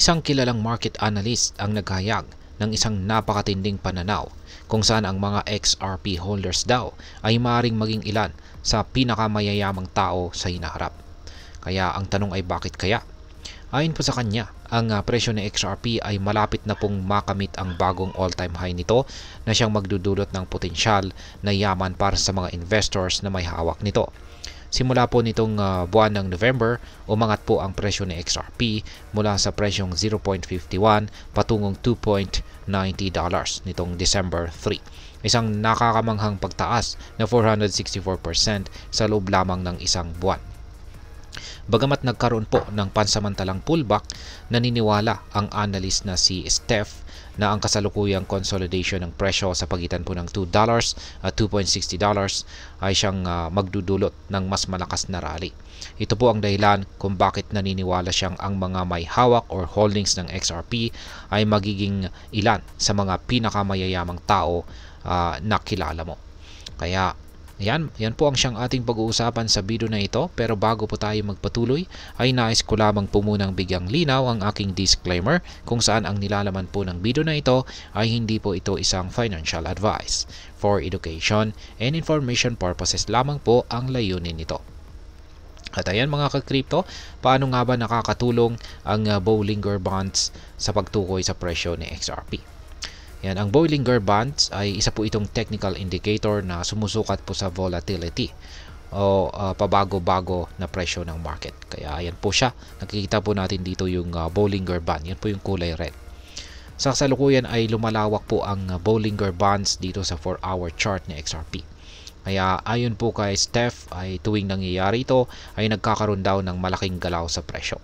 Isang kilalang market analyst ang naghayag ng isang napakatinding pananaw kung saan ang mga XRP holders daw ay maaaring maging ilan sa pinakamayayamang tao sa hinaharap. Kaya ang tanong ay bakit kaya? Ayon po sa kanya, ang presyo ng XRP ay malapit na pong makamit ang bagong all-time high nito na siyang magdudulot ng potensyal na yaman para sa mga investors na may hawak nito. Simula po nitong buwan ng November, umangat po ang presyo ng XRP mula sa presyong 0.51 patungong $2.90 nitong December 3. Isang nakakamanghang pagtaas na 464% sa loob lamang ng isang buwan. Bagamat nagkaroon po ng pansamantalang pullback, naniniwala ang analyst na si Steph na ang kasalukuyang consolidation ng presyo sa pagitan po ng $2 at $2.60 ay siyang magdudulot ng mas malakas na rally. Ito po ang dahilan kung bakit naniniwala siyang ang mga may hawak or holdings ng XRP ay magiging ilan sa mga pinakamayayamang tao na kilala mo. Kaya yan po ang siyang ating pag-uusapan sa video na ito, pero bago po tayo magpatuloy ay nais ko lamang po munang bigyang linaw ang aking disclaimer kung saan ang nilalaman po ng video na ito ay hindi po ito isang financial advice. For education and information purposes lamang po ang layunin nito. At ayan mga ka-crypto, paano nga ba nakakatulong ang Bollinger Bands sa pagtukoy sa presyo ni XRP? Yan, ang Bollinger Bands ay isa po itong technical indicator na sumusukat po sa volatility o pabago-bago na presyo ng market. Kaya ayan po siya. Nakikita po natin dito yung Bollinger Band. Yan po yung kulay red. Sa kasalukuyan ay lumalawak po ang Bollinger Bands dito sa 4-hour chart ni XRP. Kaya ayon po kay Steph ay tuwing nangyayari ito ay nagkakaroon daw ng malaking galaw sa presyo.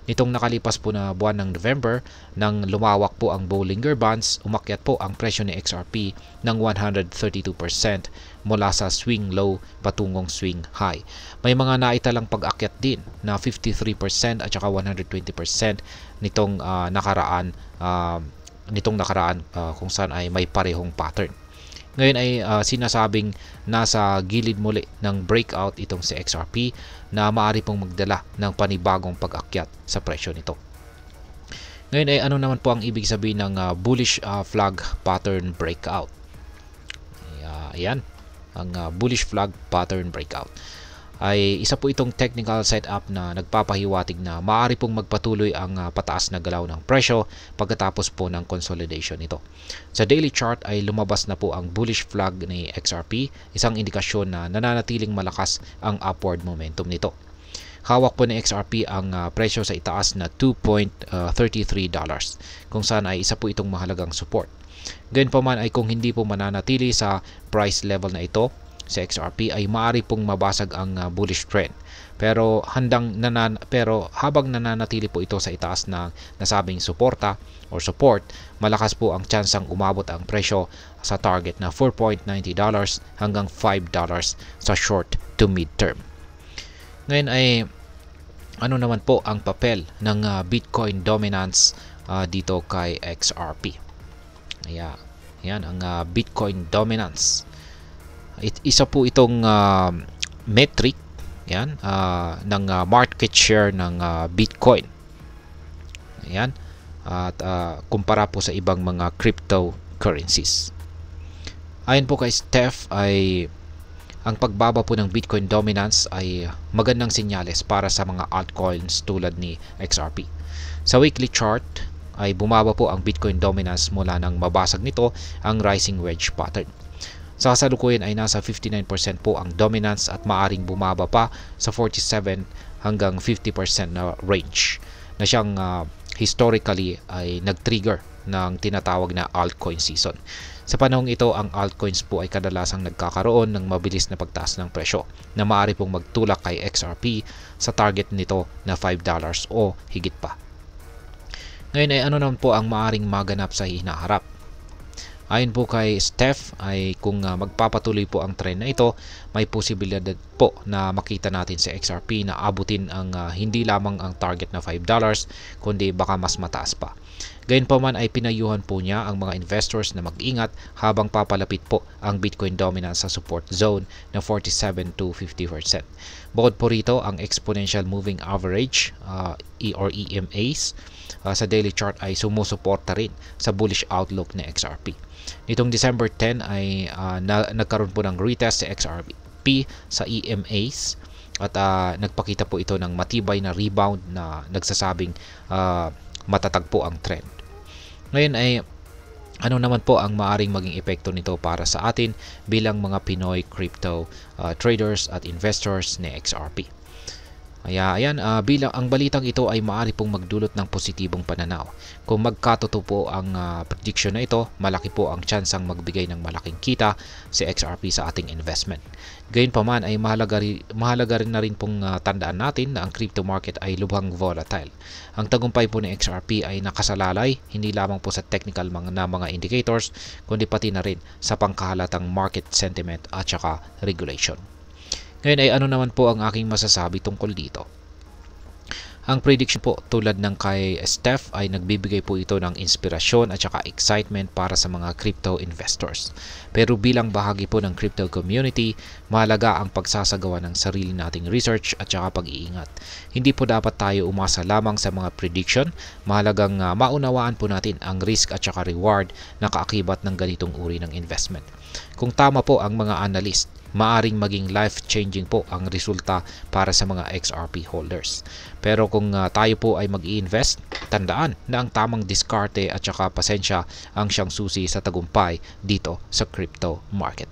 Nitong nakalipas po na buwan ng November, nang lumawak po ang Bollinger Bands, umakyat po ang presyo ni XRP ng 132% mula sa swing low patungong swing high. May mga naitalang pag-akyat din na 53% at saka 120% nitong nakaraan kung saan ay may parehong pattern. Ngayon ay sinasabing nasa gilid muli ng breakout itong si XRP na maaari pong magdala ng panibagong pag-akyat sa presyo nito. Ngayon ay ano naman po ang ibig sabihin ng bullish flag pattern breakout? Ayan, ang bullish flag pattern breakout ay isa po itong technical setup na nagpapahiwatig na maaari pong magpatuloy ang pataas na galaw ng presyo pagkatapos po ng consolidation nito. Sa daily chart ay lumabas na po ang bullish flag ni XRP, isang indikasyon na nananatiling malakas ang upward momentum nito. Hawak po ni XRP ang presyo sa itaas na $2.33 kung saan ay isa po itong mahalagang support. Gayunpaman ay kung hindi po mananatili sa price level na ito, sa XRP ay maaari pong mabasag ang bullish trend. Pero habang nananatili po ito sa itaas na nasabing suporta or support, malakas po ang tsansang umabot ang presyo sa target na $4.90 hanggang $5 sa short to mid term. Ngayon ay ano naman po ang papel ng Bitcoin dominance dito kay XRP? Ayan ang Bitcoin dominance. Isa po itong metric ng market share ng Bitcoin. Ayan. At kumpara po sa ibang mga cryptocurrencies. Ayon po kay Steph ay ang pagbaba po ng Bitcoin dominance ay magandang senyales para sa mga altcoins tulad ni XRP. Sa weekly chart ay bumaba po ang Bitcoin dominance mula nang mabasag nito ang rising wedge pattern. Sa kasalukuyan ay nasa 59% po ang dominance at maaring bumaba pa sa 47 hanggang 50% na range na siyang historically ay nag-trigger ng tinatawag na altcoin season. Sa panahong ito, ang altcoins po ay kadalasang nagkakaroon ng mabilis na pagtaas ng presyo na maaari pong magtulak kay XRP sa target nito na $5 o higit pa. Ngayon ay ano naman po ang maaring maganap sa hinaharap? Ayon po kay Steph ay kung magpapatuloy po ang trend na ito, may posibilidad po na makita natin sa XRP na abutin ang hindi lamang ang target na $5 kundi baka mas mataas pa. Gayunpaman ay pinayuhan po niya ang mga investors na mag-ingat habang papalapit po ang Bitcoin dominance sa support zone na 47 to 50%. Bukod po rito, ang exponential moving average or EMAs sa daily chart ay sumusuporta rin sa bullish outlook ng XRP. Nitong December 10 ay nagkaroon po ng retest sa XRP sa EMAs at nagpakita po ito ng matibay na rebound na nagsasabing matatag po ang trend. Ngayon ay ano naman po ang maaring maging epekto nito para sa atin bilang mga Pinoy crypto traders at investors ni XRP. Kaya ayan, bilang ang balitang ito ay maaari pong magdulot ng positibong pananaw. Kung magkatotoo po ang prediction na ito, malaki po ang tsansang magbigay ng malaking kita si XRP sa ating investment. Gayunpaman ay mahalaga rin na rin pong tandaan natin na ang crypto market ay lubhang volatile. Ang tagumpay po ng XRP ay nakasalalay hindi lamang po sa technical mga indicators, kundi pati na rin sa pangkahalatang market sentiment at saka regulation. Ngayon ay ano naman po ang aking masasabi tungkol dito. Ang prediction po tulad ng kay Steph ay nagbibigay po ito ng inspirasyon at saka excitement para sa mga crypto investors. Pero bilang bahagi po ng crypto community, mahalaga ang pagsasagawa ng sarili nating research at saka pag-iingat. Hindi po dapat tayo umasa lamang sa mga prediction, mahalagang maunawaan po natin ang risk at saka reward na kaakibat ng ganitong uri ng investment. Kung tama po ang mga analyst, maaring maging life-changing po ang resulta para sa mga XRP holders. Pero kung tayo po ay mag-i-invest, tandaan na ang tamang diskarte at saka pasensya ang siyang susi sa tagumpay dito sa crypto market.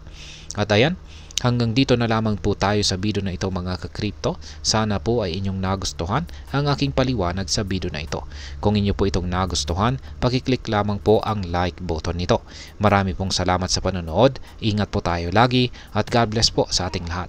At ayan, hanggang dito na lamang po tayo sa video na ito mga ka-crypto. Sana po ay inyong nagustuhan ang aking paliwanag sa video na ito. Kung inyo po itong nagustuhan, pakiclick lamang po ang like button nito. Marami pong salamat sa panonood. Ingat po tayo lagi at God bless po sa ating lahat.